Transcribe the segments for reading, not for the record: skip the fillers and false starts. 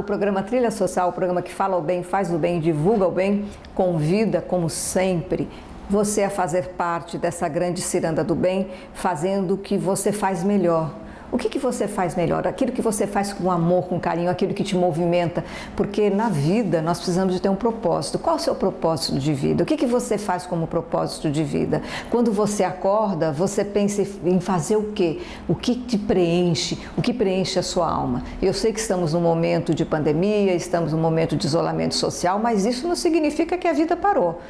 programa Trilha Social, o programa que fala o bem, faz o bem, divulga o bem, convida, como sempre, você a fazer parte dessa grande ciranda do bem, fazendo o que você faz melhor. O que você faz melhor? Aquilo que você faz com amor, com carinho, aquilo que te movimenta. Porque na vida nós precisamos de ter um propósito. Qual é o seu propósito de vida? O que você faz como propósito de vida? Quando você acorda, você pensa em fazer o quê? O que te preenche? O que preenche a sua alma? Eu sei que estamos num momento de pandemia, estamos num momento de isolamento social, mas isso não significa que a vida parou.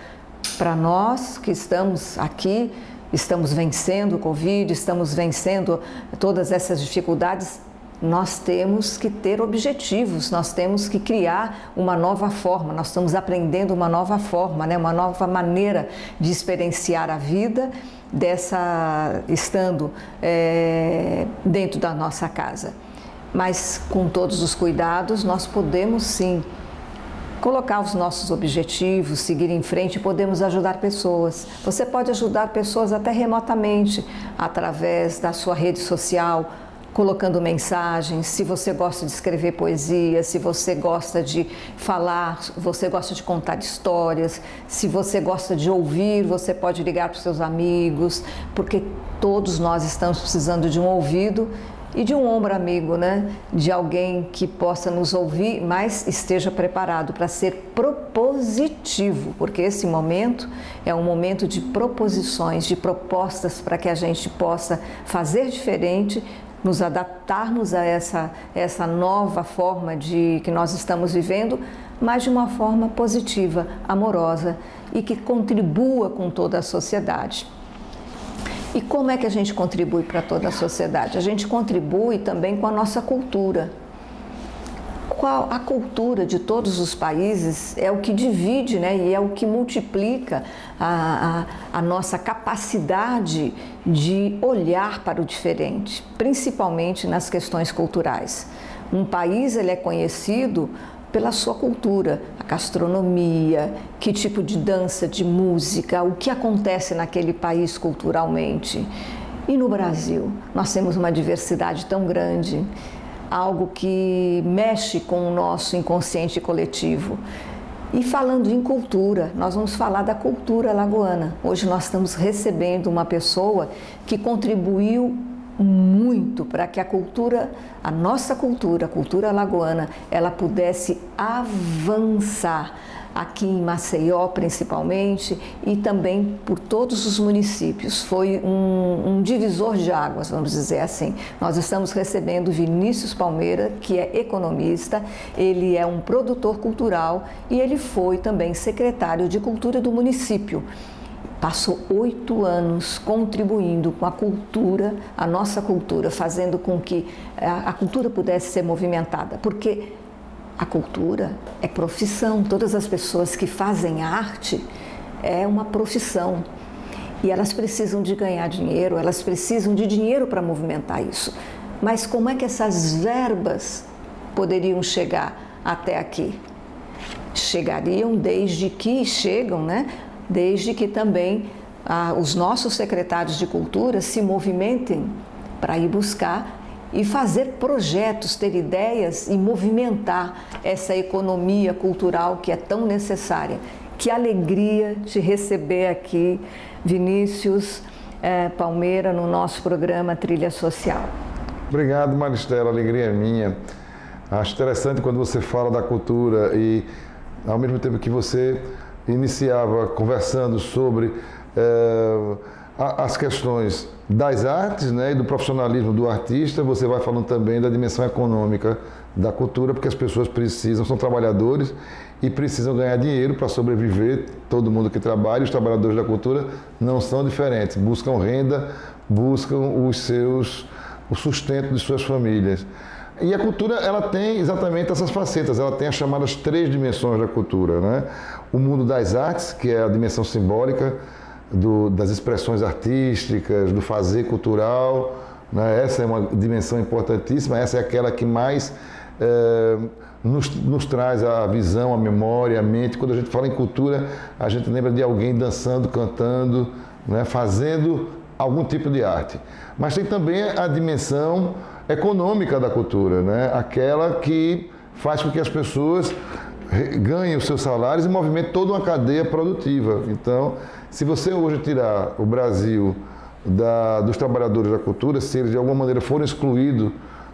Para nós que estamos aqui, estamos vencendo o Covid, estamos vencendo todas essas dificuldades, nós temos que ter objetivos, nós temos que criar uma nova forma, nós estamos aprendendo uma nova forma, né? Uma nova maneira de experienciar a vida, estando dentro da nossa casa. Mas com todos os cuidados, nós podemos sim colocar os nossos objetivos, seguir em frente, podemos ajudar pessoas. Você pode ajudar pessoas até remotamente, através da sua rede social, colocando mensagens. Se você gosta de escrever poesia, se você gosta de falar, você gosta de contar histórias, se você gosta de ouvir, você pode ligar para os seus amigos, porque todos nós estamos precisando de um ouvido e de um ombro amigo, né? De alguém que possa nos ouvir, mas esteja preparado para ser propositivo, porque esse momento é um momento de proposições, de propostas para que a gente possa fazer diferente, nos adaptarmos a essa nova forma que nós estamos vivendo, mas de uma forma positiva, amorosa e que contribua com toda a sociedade. E como é que a gente contribui para toda a sociedade? A gente contribui também com a nossa cultura. A cultura de todos os países é o que divide, né? E é o que multiplica a nossa capacidade de olhar para o diferente, principalmente nas questões culturais. Um país ele é conhecido pela sua cultura, a gastronomia, que tipo de dança, de música, o que acontece naquele país culturalmente. E no Brasil, nós temos uma diversidade tão grande, algo que mexe com o nosso inconsciente coletivo. E falando em cultura, nós vamos falar da cultura lagoana. Hoje nós estamos recebendo uma pessoa que contribuiu muito para que a nossa cultura, a cultura lagoana, ela pudesse avançar aqui em Maceió principalmente e também por todos os municípios. Foi um divisor de águas, vamos dizer assim. Nós estamos recebendo Vinícius Palmeira, que é economista, ele é um produtor cultural e ele foi também secretário de Cultura do município. Passou 8 anos contribuindo com a cultura, a nossa cultura, fazendo com que a cultura pudesse ser movimentada, porque a cultura é profissão, todas as pessoas que fazem arte é uma profissão e elas precisam de ganhar dinheiro, elas precisam de dinheiro para movimentar isso. Mas como é que essas verbas poderiam chegar até aqui? Chegariam desde que chegam, né? Desde que também os nossos secretários de cultura se movimentem para ir buscar e fazer projetos, ter ideias e movimentar essa economia cultural que é tão necessária. Que alegria te receber aqui, Vinícius Palmeira, no nosso programa Trilha Social. Obrigado, Maristela, a alegria é minha. Acho interessante quando você fala da cultura e, ao mesmo tempo que você iniciava conversando sobre as questões das artes, né, e do profissionalismo do artista, você vai falando também da dimensão econômica da cultura, porque as pessoas precisam, são trabalhadores e precisam ganhar dinheiro para sobreviver. Todo mundo que trabalha, os trabalhadores da cultura não são diferentes, buscam renda, buscam o sustento de suas famílias. E a cultura, ela tem exatamente essas facetas, ela tem as chamadas 3 dimensões da cultura, né? O mundo das artes, que é a dimensão simbólica das expressões artísticas, do fazer cultural, né? Essa é uma dimensão importantíssima, essa é aquela que mais nos traz a visão, a memória, a mente. Quando a gente fala em cultura, a gente lembra de alguém dançando, cantando, né? Fazendo algum tipo de arte. Mas tem também a dimensão econômica da cultura, né? Aquela que faz com que as pessoas ganhem os seus salários e movimentem toda uma cadeia produtiva. Então, se você hoje tirar o Brasil dos trabalhadores da cultura, se eles de alguma maneira forem excluídos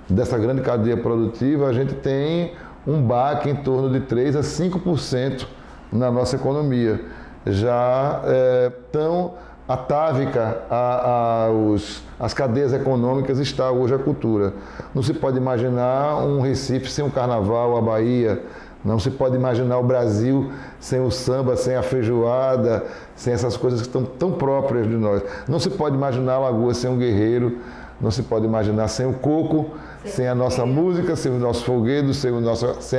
dessa grande cadeia produtiva, a gente tem um baque em torno de 3 a 5% na nossa economia. Já tão atávica as cadeias econômicas está hoje a cultura. Não se pode imaginar um Recife sem um carnaval, a Bahia. Não se pode imaginar o Brasil sem o samba, sem a feijoada, sem essas coisas que estão tão próprias de nós. Não se pode imaginar a Lagoa sem um guerreiro, não se pode imaginar sem o coco, sem a nossa música, sem o nosso folguedo, sem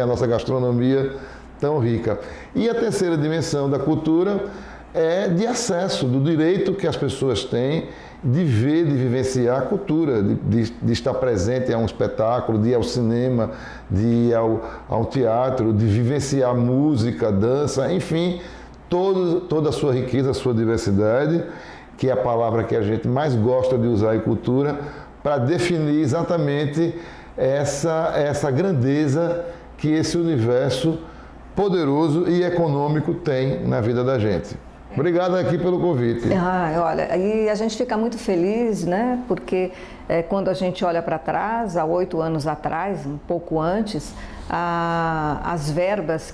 a nossa gastronomia tão rica. E a terceira dimensão da cultura é de acesso, do direito que as pessoas têm de ver, de vivenciar a cultura, de estar presente a um espetáculo, de ir ao cinema, de ir ao teatro, de vivenciar música, dança, enfim, toda a sua riqueza, a sua diversidade, que é a palavra que a gente mais gosta de usar em cultura, para definir exatamente essa grandeza que esse universo poderoso e econômico tem na vida da gente. Obrigado aqui pelo convite. Olha, e a gente fica muito feliz, né? Porque quando a gente olha para trás, há 8 anos atrás, um pouco antes, as verbas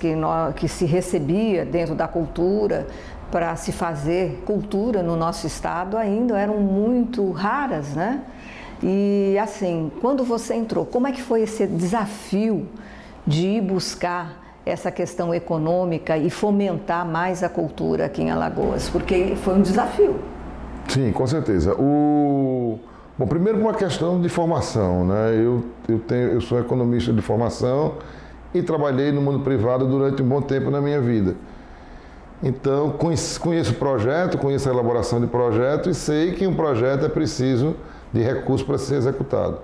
que se recebia dentro da cultura para se fazer cultura no nosso estado ainda eram muito raras, né? E assim, quando você entrou, como é que foi esse desafio de ir buscar essa questão econômica e fomentar mais a cultura aqui em Alagoas? Porque foi um desafio. Sim, com certeza. Bom, primeiro uma questão de formação, né? Eu sou economista de formação e trabalhei no mundo privado durante um bom tempo na minha vida. Então, conheço o projeto, conheço a elaboração de projeto e sei que um projeto é preciso de recursos para ser executado.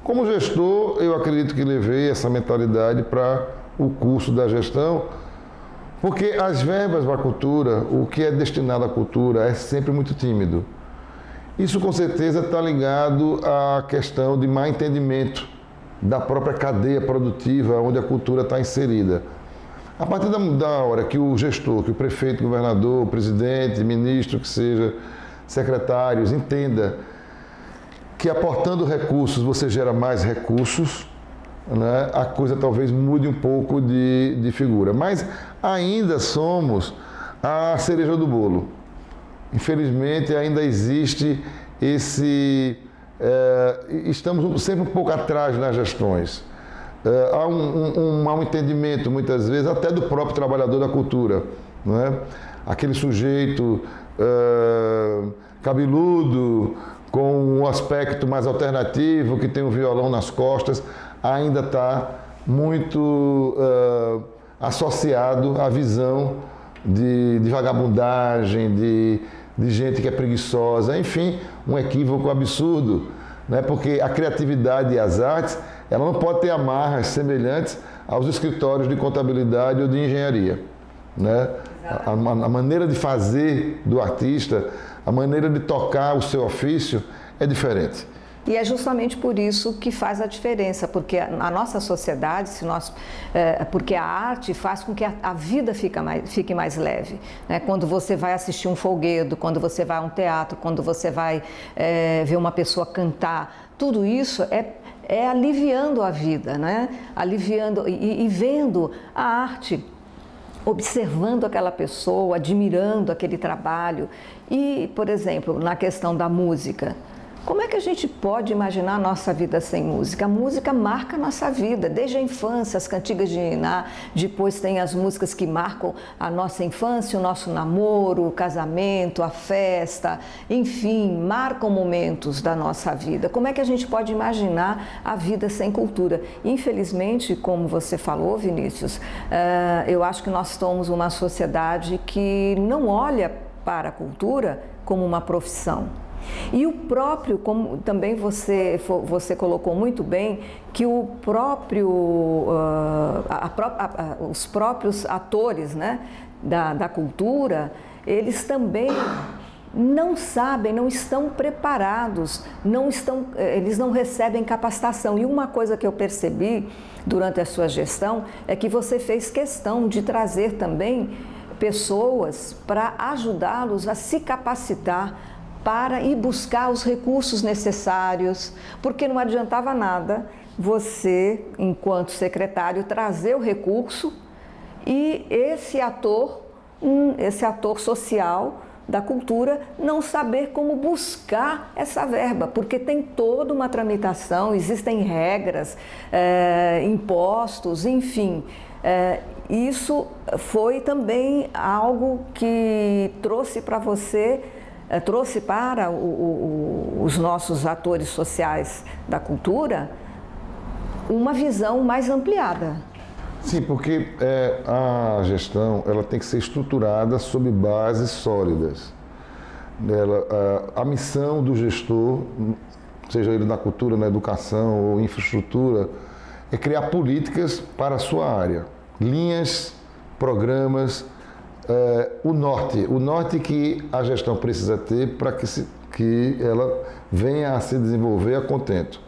Como gestor, eu acredito que levei essa mentalidade para o curso da gestão, porque as verbas da cultura, o que é destinado à cultura, é sempre muito tímido. Isso com certeza está ligado à questão de má entendimento da própria cadeia produtiva onde a cultura está inserida. A partir da hora que o gestor, que o prefeito, governador, presidente, ministro, que seja, secretários, entenda que aportando recursos você gera mais recursos, né, a coisa talvez mude um pouco de figura. Mas ainda somos a cereja do bolo. Infelizmente ainda existe estamos sempre um pouco atrás nas gestões. Há um mau entendimento, muitas vezes, até do próprio trabalhador da cultura. Não é? Aquele sujeito cabeludo, com um aspecto mais alternativo, que tem um violão nas costas, ainda está muito associado à visão de vagabundagem, de gente que é preguiçosa, enfim, um equívoco absurdo, né? Porque a criatividade e as artes, ela não pode ter amarras semelhantes aos escritórios de contabilidade ou de engenharia, né? A maneira de fazer do artista, a maneira de tocar o seu ofício é diferente. E é justamente por isso que faz a diferença, porque a nossa sociedade, porque a arte faz com que a vida fique mais leve. Né? Quando você vai assistir um folguedo, quando você vai a um teatro, quando você vai ver uma pessoa cantar, tudo isso é aliviando a vida, né? Aliviando e vendo a arte, observando aquela pessoa, admirando aquele trabalho. E, por exemplo, na questão da música, como é que a gente pode imaginar a nossa vida sem música? A música marca a nossa vida, desde a infância, as cantigas de Niná, depois tem as músicas que marcam a nossa infância, o nosso namoro, o casamento, a festa, enfim, marcam momentos da nossa vida. Como é que a gente pode imaginar a vida sem cultura? Infelizmente, como você falou, Vinícius, eu acho que nós somos uma sociedade que não olha para a cultura como uma profissão. E o próprio, como também você colocou muito bem, que os próprios atores, né, da cultura, eles também não sabem, não estão preparados, eles não recebem capacitação. E uma coisa que eu percebi durante a sua gestão é que você fez questão de trazer também pessoas para ajudá-los a se capacitar para ir buscar os recursos necessários, porque não adiantava nada você, enquanto secretário, trazer o recurso e esse ator social da cultura não saber como buscar essa verba, porque tem toda uma tramitação, existem regras, impostos, enfim. Isso foi também algo que trouxe para você, trouxe para os nossos atores sociais da cultura uma visão mais ampliada. Sim, porque a gestão ela tem que ser estruturada sob bases sólidas. A missão do gestor, seja ele na cultura, na educação ou infraestrutura, é criar políticas para a sua área, linhas, programas, o norte que a gestão precisa ter para que ela venha a se desenvolver a contento.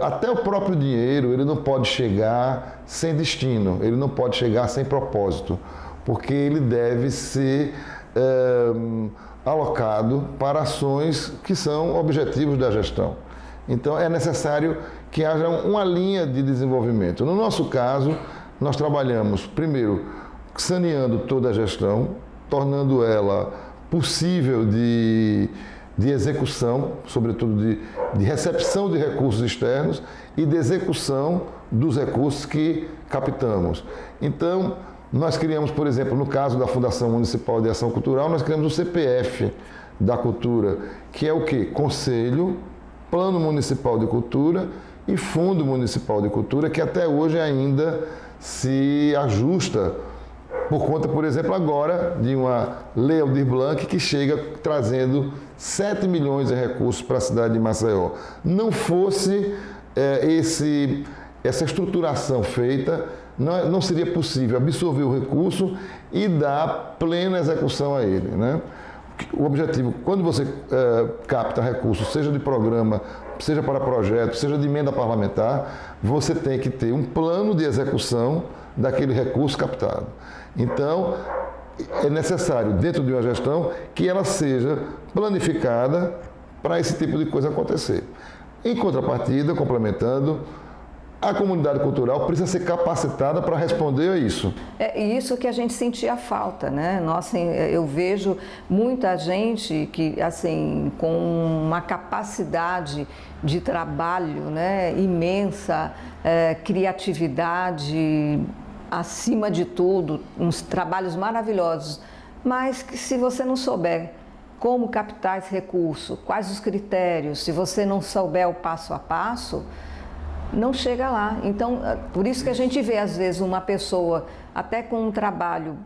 Até o próprio dinheiro, ele não pode chegar sem destino, ele não pode chegar sem propósito, porque ele deve ser alocado para ações que são objetivos da gestão. Então, é necessário que haja uma linha de desenvolvimento. No nosso caso, nós trabalhamos, primeiro, saneando toda a gestão, tornando ela possível de execução, sobretudo de recepção de recursos externos e de execução dos recursos que captamos. Então, nós criamos, por exemplo, no caso da Fundação Municipal de Ação Cultural, nós criamos o CPF da Cultura, que é o quê? Conselho, Plano Municipal de Cultura e Fundo Municipal de Cultura, que até hoje ainda se ajusta por conta, por exemplo, agora de uma Lei Aldir Blanc que chega trazendo 7 milhões de recursos para a cidade de Maceió. Não fosse essa estruturação feita, não seria possível absorver o recurso e dar plena execução a ele, né? O objetivo, quando você capta recursos, seja de programa, seja para projeto, seja de emenda parlamentar, você tem que ter um plano de execução daquele recurso captado. Então, é necessário, dentro de uma gestão, que ela seja planificada para esse tipo de coisa acontecer. Em contrapartida, complementando, a comunidade cultural precisa ser capacitada para responder a isso. É isso que a gente sentia falta, né? Nossa, eu vejo muita gente que, assim, com uma capacidade de trabalho, né, imensa, criatividade, acima de tudo, uns trabalhos maravilhosos, mas que se você não souber como captar esse recurso, quais os critérios, se você não souber o passo a passo, não chega lá. Então, por isso que a gente vê, às vezes, uma pessoa até com um trabalho,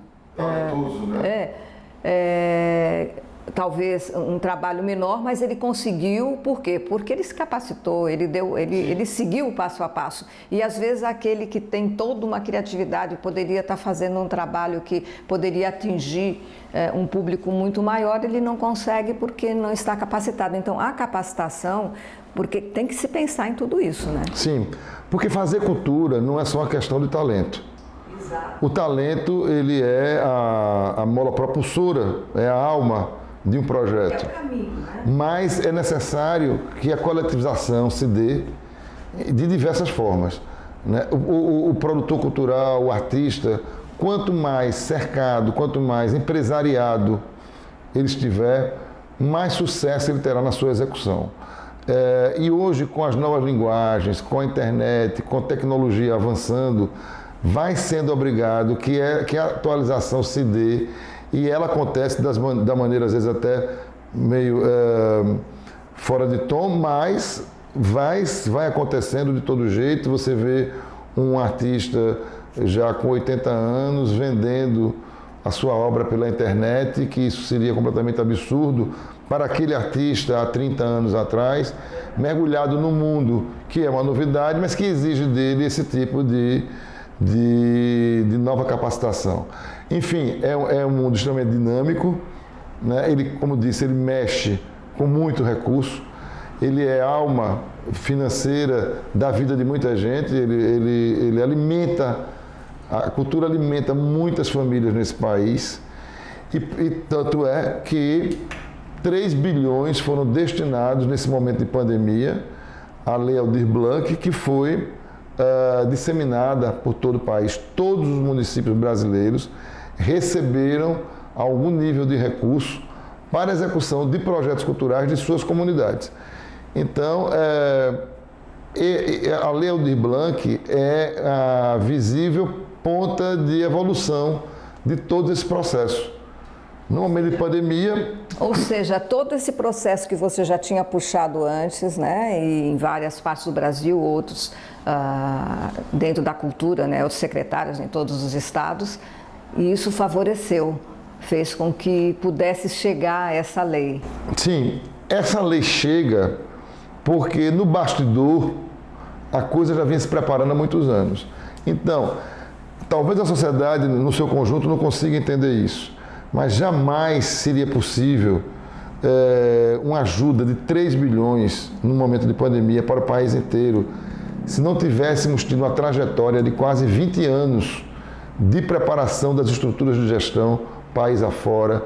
talvez um trabalho menor, mas ele conseguiu, por quê? Porque ele se capacitou, ele seguiu o passo a passo. E às vezes aquele que tem toda uma criatividade poderia estar fazendo um trabalho que poderia atingir um público muito maior, ele não consegue porque não está capacitado. Então, a capacitação, porque tem que se pensar em tudo isso, né? Sim, porque fazer cultura não é só uma questão de talento. Exato. O talento, ele é a mola propulsora, é a alma de um projeto. É o caminho, né? Mas é necessário que a coletivização se dê de diversas formas, né? O produtor cultural, o artista, quanto mais cercado, quanto mais empresariado ele estiver, mais sucesso ele terá na sua execução. E hoje, com as novas linguagens, com a internet, com a tecnologia avançando, vai sendo obrigado que a atualização se dê, e ela acontece da maneira, às vezes, até meio fora de tom, mas vai acontecendo de todo jeito. Você vê um artista já com 80 anos vendendo a sua obra pela internet, que isso seria completamente absurdo para aquele artista há 30 anos atrás, mergulhado no mundo que é uma novidade, mas que exige dele esse tipo de nova capacitação. Enfim, é um mundo extremamente dinâmico, né? Ele, como disse, ele mexe com muito recurso, ele é alma financeira da vida de muita gente, ele alimenta, a cultura alimenta muitas famílias nesse país, e tanto é que 3 bilhões foram destinados nesse momento de pandemia à Lei Aldir Blanc, que foi disseminada por todo o país. Todos os municípios brasileiros receberam algum nível de recurso para a execução de projetos culturais de suas comunidades. Então, a Lei Aldir Blanc é a visível ponta de evolução de todo esse processo. No momento de pandemia... Ou seja, todo esse processo que você já tinha puxado antes, né, e em várias partes do Brasil, outros dentro da cultura, né, os secretários em todos os estados, e isso favoreceu, fez com que pudesse chegar a essa lei. Sim, essa lei chega porque no bastidor a coisa já vinha se preparando há muitos anos. Então, talvez a sociedade no seu conjunto não consiga entender isso, mas jamais seria possível uma ajuda de 3 bilhões no momento de pandemia para o país inteiro, se não tivéssemos tido uma trajetória de quase 20 anos de preparação das estruturas de gestão, país afora,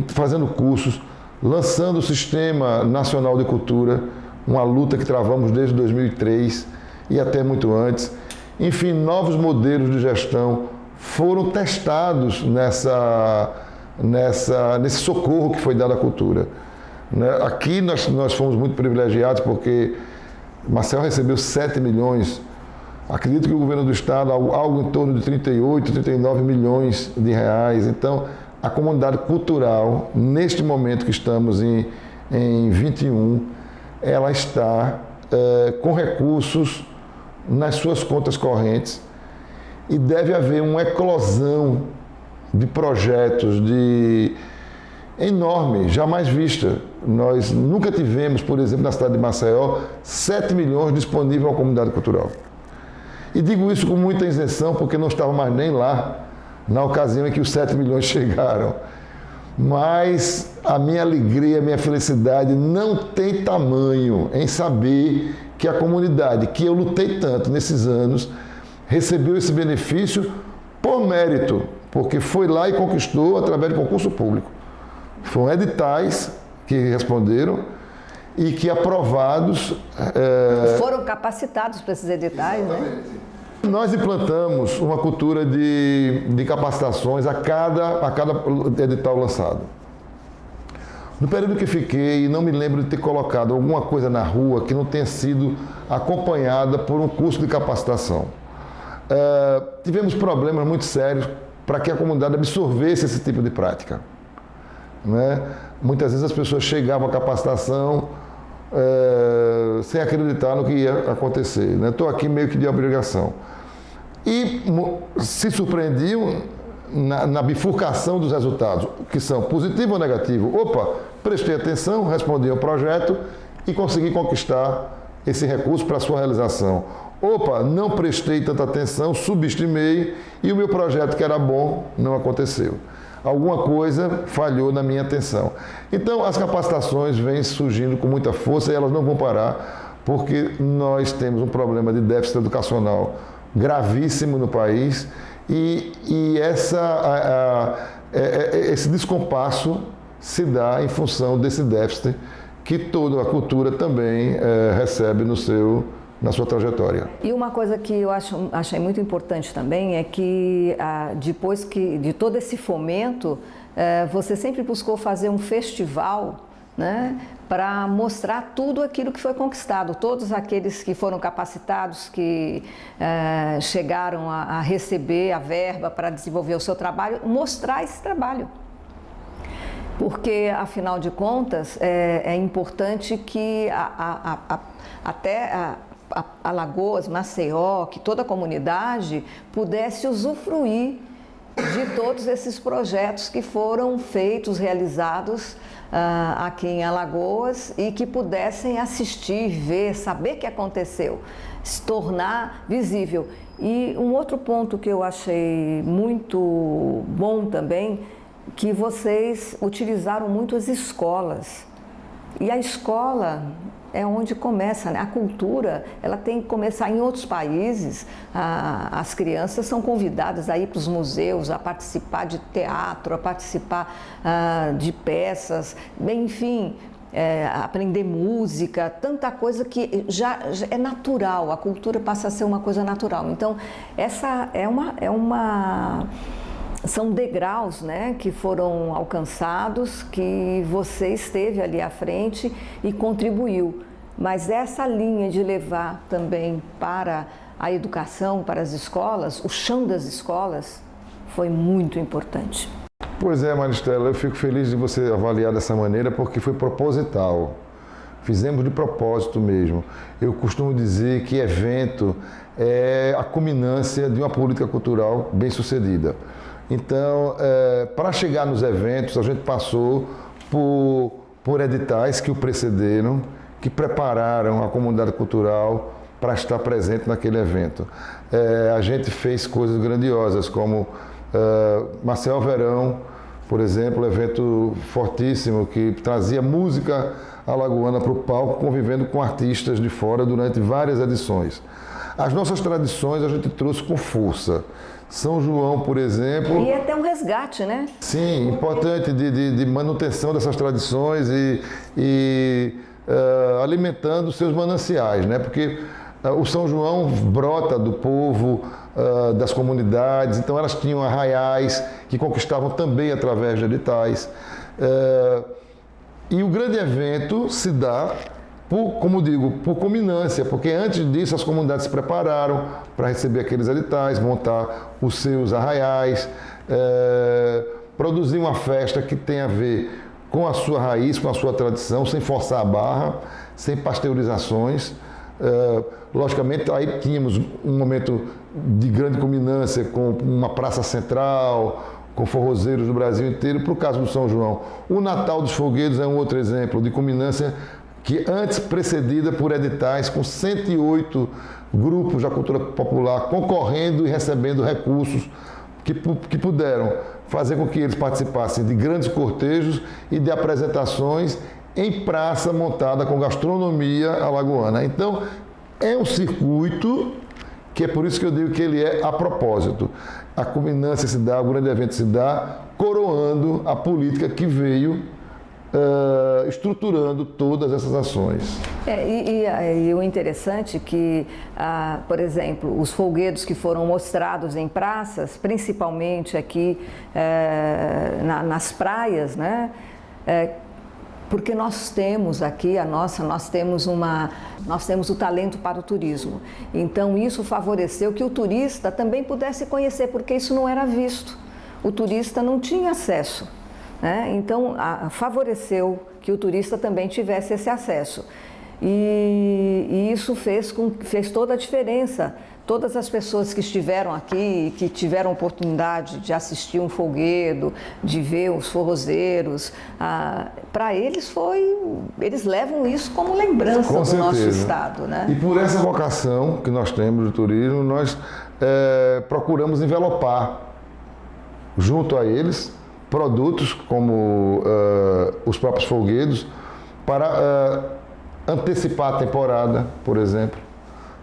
fazendo cursos, lançando o Sistema Nacional de Cultura, uma luta que travamos desde 2003 e até muito antes. Enfim, novos modelos de gestão foram testados nesse socorro que foi dado à cultura. Aqui nós fomos muito privilegiados porque Maceió recebeu 7 milhões. Acredito que o governo do estado, algo em torno de 38, 39 milhões de reais. Então, a comunidade cultural, neste momento que estamos em 21, ela está com recursos nas suas contas correntes e deve haver uma eclosão de projetos enorme, jamais vista. Nós nunca tivemos, por exemplo, na cidade de Maceió, 7 milhões disponíveis à comunidade cultural. E digo isso com muita isenção, porque não estava mais nem lá na ocasião em que os 7 milhões chegaram. Mas a minha alegria, a minha felicidade não tem tamanho em saber que a comunidade, que eu lutei tanto nesses anos, recebeu esse benefício por mérito, porque foi lá e conquistou através de concurso público. Foram editais que responderam e que aprovados... Foram capacitados para esses editais, né? Nós implantamos uma cultura de capacitações a cada edital lançado. No período que fiquei, não me lembro de ter colocado alguma coisa na rua que não tenha sido acompanhada por um curso de capacitação. Tivemos problemas muito sérios para que a comunidade absorvesse esse tipo de prática, né? Muitas vezes as pessoas chegavam à capacitação sem acreditar no que ia acontecer. Estou aqui meio que de obrigação. E se surpreendiam na bifurcação dos resultados, que são positivo ou negativo. Opa, prestei atenção, respondi ao projeto e consegui conquistar esse recurso para a sua realização. Opa, não prestei tanta atenção, subestimei e o meu projeto que era bom não aconteceu. Alguma coisa falhou na minha atenção. Então, as capacitações vêm surgindo com muita força e elas não vão parar, porque nós temos um problema de déficit educacional gravíssimo no país e esse descompasso se dá em função desse déficit que toda a cultura também recebe na sua trajetória. E uma coisa que eu achei muito importante também é que depois de todo esse fomento, você sempre buscou fazer um festival, né, para mostrar tudo aquilo que foi conquistado, todos aqueles que foram capacitados, que chegaram a receber a verba para desenvolver o seu trabalho, mostrar esse trabalho. Porque, afinal de contas, é importante que até Alagoas, Maceió, que toda a comunidade pudesse usufruir de todos esses projetos que foram feitos, realizados aqui em Alagoas e que pudessem assistir, ver, saber o que aconteceu, se tornar visível. E um outro ponto que eu achei muito bom também que vocês utilizaram muito as escolas. E a escola é onde começa, né? A cultura, ela tem que começar em outros países. As crianças são convidadas a ir para os museus, a participar de teatro, a participar de peças, enfim, aprender música, tanta coisa que já é natural, a cultura passa a ser uma coisa natural. Então, essa são degraus, né, que foram alcançados, que você esteve ali à frente e contribuiu. Mas essa linha de levar também para a educação, para as escolas, o chão das escolas, foi muito importante. Pois é, Maristela, eu fico feliz de você avaliar dessa maneira, porque foi proposital. Fizemos de propósito mesmo. Eu costumo dizer que evento é a culminância de uma política cultural bem-sucedida. Então, para chegar nos eventos, a gente passou por editais que o precederam, que prepararam a comunidade cultural para estar presente naquele evento. A gente fez coisas grandiosas, como Maceió Verão, por exemplo, um evento fortíssimo que trazia música alagoana para o palco, convivendo com artistas de fora durante várias edições. As nossas tradições a gente trouxe com força. São João, por exemplo... E até um resgate, né? Sim, importante de manutenção dessas tradições e alimentando seus mananciais, né? Porque o São João brota do povo, das comunidades, então elas tinham arraiais que conquistavam também através de editais. E o grande evento se dá, como digo, por culminância, porque antes disso as comunidades se prepararam para receber aqueles editais, montar os seus arraiais, produzir uma festa que tem a ver com a sua raiz, com a sua tradição, sem forçar a barra, sem pasteurizações. Logicamente, aí tínhamos um momento de grande culminância com uma praça central, com forrozeiros do Brasil inteiro, para o caso do São João. O Natal dos Fogueiros é um outro exemplo de culminância que antes precedida por editais com 108 grupos da cultura popular concorrendo e recebendo recursos que puderam fazer com que eles participassem de grandes cortejos e de apresentações em praça montada com gastronomia alagoana. Então, é um circuito que é por isso que eu digo que ele é a propósito. A culminância se dá, o grande evento se dá, coroando a política que veio estruturando todas essas ações. E o interessante é que, por exemplo, os folguedos que foram mostrados em praças, principalmente aqui nas praias, né? Porque nós temos aqui nós temos o talento para o turismo. Então isso favoreceu que o turista também pudesse conhecer, porque isso não era visto. O turista não tinha acesso, né? Então favoreceu que o turista também tivesse esse acesso. E isso fez toda a diferença. Todas as pessoas que estiveram aqui, que tiveram oportunidade de assistir um folguedo, de ver os forrozeiros, para eles eles levam isso como lembrança do nosso estado, né? E por essa vocação que nós temos do turismo, nós procuramos envelopar junto a eles produtos como os próprios folguedos para antecipar a temporada, por exemplo.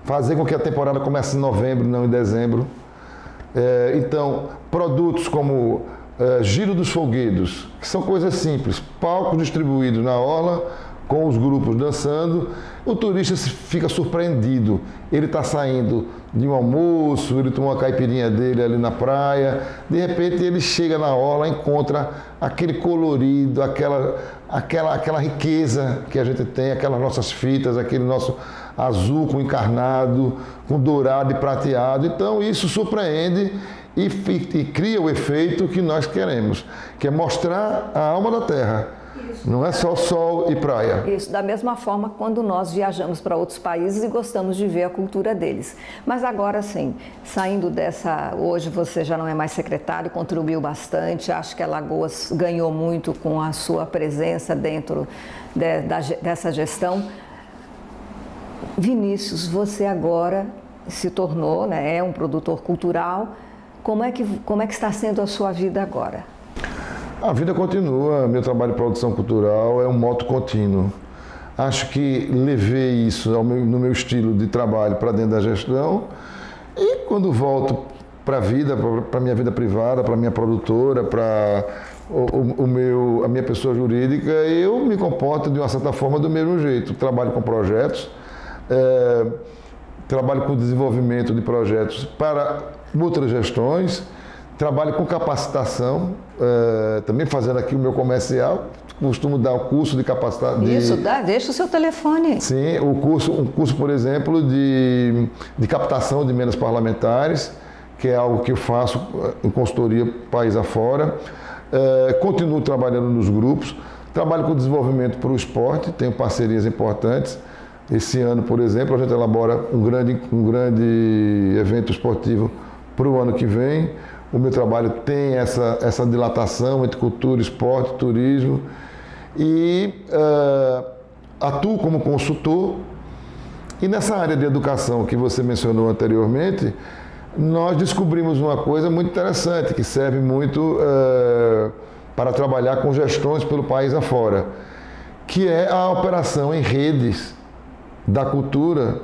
Fazer com que a temporada comece em novembro, não em dezembro. Então, produtos como Giro dos Folguedos, que são coisas simples, palcos distribuídos na orla, com os grupos dançando, o turista fica surpreendido. Ele está saindo de um almoço, ele toma uma caipirinha dele ali na praia, de repente ele chega na orla, encontra aquele colorido, aquela riqueza que a gente tem, aquelas nossas fitas, aquele nosso azul com encarnado, com dourado e prateado. Então isso surpreende e cria o efeito que nós queremos, que é mostrar a alma da terra. Isso. Não é só sol e praia. Isso, da mesma forma quando nós viajamos para outros países e gostamos de ver a cultura deles. Mas agora sim, saindo hoje você já não é mais secretário, contribuiu bastante, acho que a Alagoas ganhou muito com a sua presença dentro dessa gestão. Vinícius, você agora se tornou, né, é um produtor cultural. Como é que está sendo a sua vida agora? A vida continua, meu trabalho de produção cultural é um moto contínuo. Acho que levei isso no meu estilo de trabalho para dentro da gestão e quando volto para a vida, para a minha vida privada, para a minha produtora, para a minha pessoa jurídica, eu me comporto de uma certa forma do mesmo jeito. Trabalho com projetos, trabalho com desenvolvimento de projetos para outras gestões, trabalho com capacitação, também fazendo aqui o meu comercial, costumo dar o curso de capacitação. Isso, deixa o seu telefone. Sim, um curso, por exemplo, de captação de emendas parlamentares, que é algo que eu faço em consultoria país afora. Continuo trabalhando nos grupos, trabalho com desenvolvimento para o esporte, tenho parcerias importantes. Esse ano, por exemplo, a gente elabora um grande evento esportivo para o ano que vem. O meu trabalho tem essa dilatação entre cultura, esporte, turismo e atuo como consultor. E nessa área de educação que você mencionou anteriormente, nós descobrimos uma coisa muito interessante, que serve muito para trabalhar com gestões pelo país afora, que é a operação em redes da cultura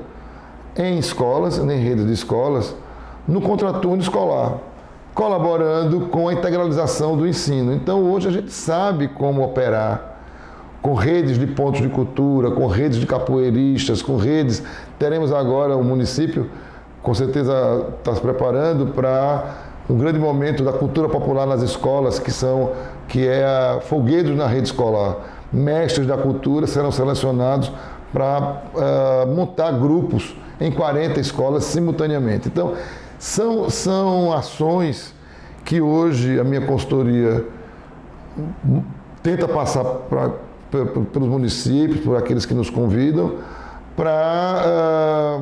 em escolas, em redes de escolas, no contraturno escolar, colaborando com a integralização do ensino. Então, hoje a gente sabe como operar com redes de pontos de cultura, com redes de capoeiristas, com redes... Teremos agora o município, com certeza está se preparando para um grande momento da cultura popular nas escolas, que é a folguedos na rede escolar. Mestres da cultura serão selecionados para montar grupos em 40 escolas simultaneamente. Então, são ações que hoje a minha consultoria tenta passar pelos municípios, por aqueles que nos convidam, para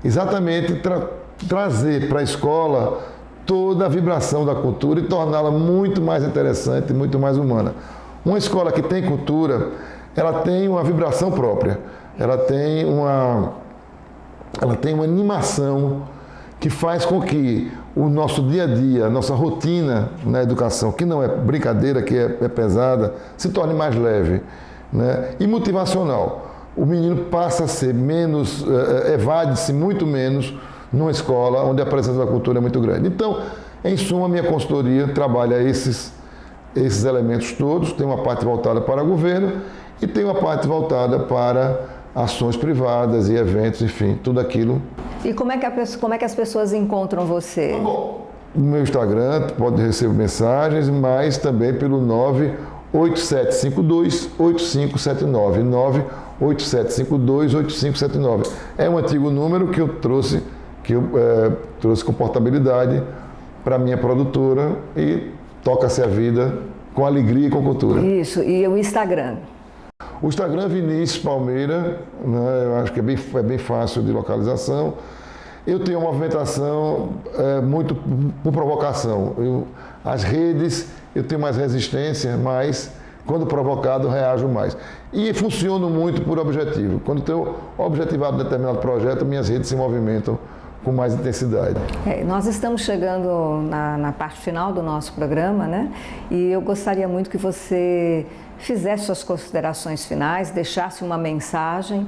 exatamente trazer para a escola toda a vibração da cultura e torná-la muito mais interessante e muito mais humana. Uma escola que tem cultura, ela tem uma vibração própria, ela tem uma animação que faz com que o nosso dia a dia, a nossa rotina na educação, que não é brincadeira, que é pesada, se torne mais leve, né? E motivacional. O menino passa a ser menos, evade-se muito menos numa escola onde a presença da cultura é muito grande. Então, em suma, a minha consultoria trabalha esses elementos todos, tem uma parte voltada para o governo e tem uma parte voltada para ações privadas e eventos, enfim, tudo aquilo. E como é que as pessoas encontram você? Bom, no meu Instagram pode receber mensagens, mas também pelo 98752-8579, 98752-8579. É um antigo número que eu trouxe com portabilidade para a minha produtora e toca-se a vida com alegria e com cultura. Isso, e o Instagram? O Instagram Vinícius Palmeira, né, eu acho que é bem fácil de localização. Eu tenho uma movimentação muito por provocação. As redes, eu tenho mais resistência, mas quando provocado, reajo mais. E funciono muito por objetivo. Quando tenho objetivado determinado projeto, minhas redes se movimentam com mais intensidade. Nós estamos chegando na parte final do nosso programa, né? E eu gostaria muito que você fizesse suas considerações finais, deixasse uma mensagem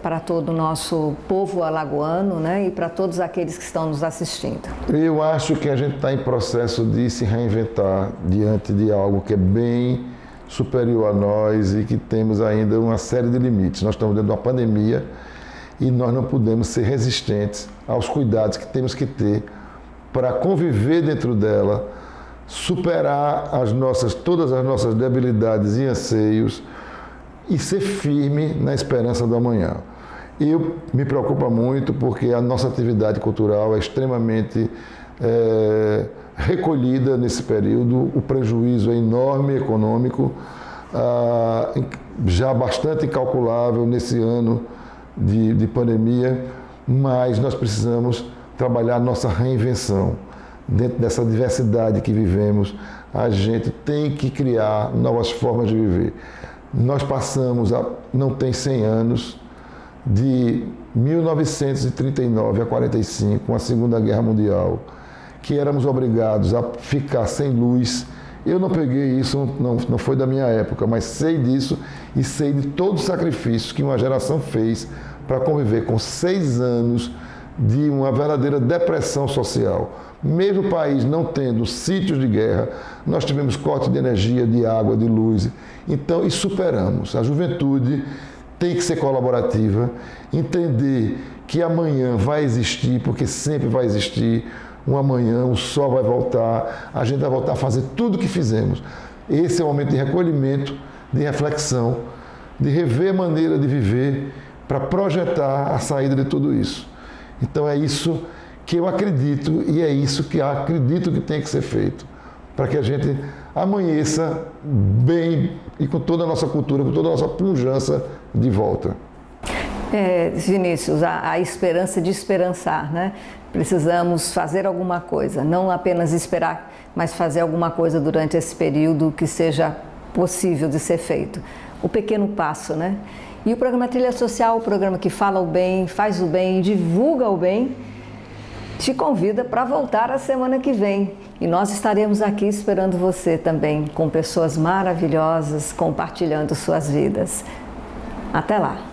para todo o nosso povo alagoano, né? E para todos aqueles que estão nos assistindo. Eu acho que a gente está em processo de se reinventar diante de algo que é bem superior a nós e que temos ainda uma série de limites. Nós estamos dentro de uma pandemia e nós não podemos ser resistentes aos cuidados que temos que ter para conviver dentro dela, superar todas as nossas debilidades e anseios e ser firme na esperança do amanhã. Me preocupa muito porque a nossa atividade cultural é extremamente recolhida nesse período, o prejuízo é enorme econômico, já bastante incalculável nesse ano de pandemia, mas nós precisamos trabalhar nossa reinvenção. Dentro dessa diversidade que vivemos, a gente tem que criar novas formas de viver. Nós passamos, não tem 100 anos, de 1939 a 45, com a Segunda Guerra Mundial, que éramos obrigados a ficar sem luz Eu não peguei isso, não foi da minha época, mas sei disso e sei de todos os sacrifícios que uma geração fez para conviver com 6 anos de uma verdadeira depressão social. Mesmo o país não tendo sítios de guerra, nós tivemos corte de energia, de água, de luz. Então, e superamos. A juventude tem que ser colaborativa, entender que amanhã vai existir, porque sempre vai existir um amanhã, o sol vai voltar, a gente vai voltar a fazer tudo o que fizemos. Esse é o momento de recolhimento, de reflexão, de rever a maneira de viver para projetar a saída de tudo isso. Então é isso que eu acredito e é isso que eu acredito que tem que ser feito, para que a gente amanheça bem e com toda a nossa cultura, com toda a nossa pujança de volta. Vinícius, a esperança de esperançar, né? Precisamos fazer alguma coisa, não apenas esperar, mas fazer alguma coisa durante esse período que seja possível de ser feito. O pequeno passo, né? E o programa Trilha Social, o programa que fala o bem, faz o bem, divulga o bem, te convida para voltar a semana que vem. E nós estaremos aqui esperando você também, com pessoas maravilhosas, compartilhando suas vidas. Até lá!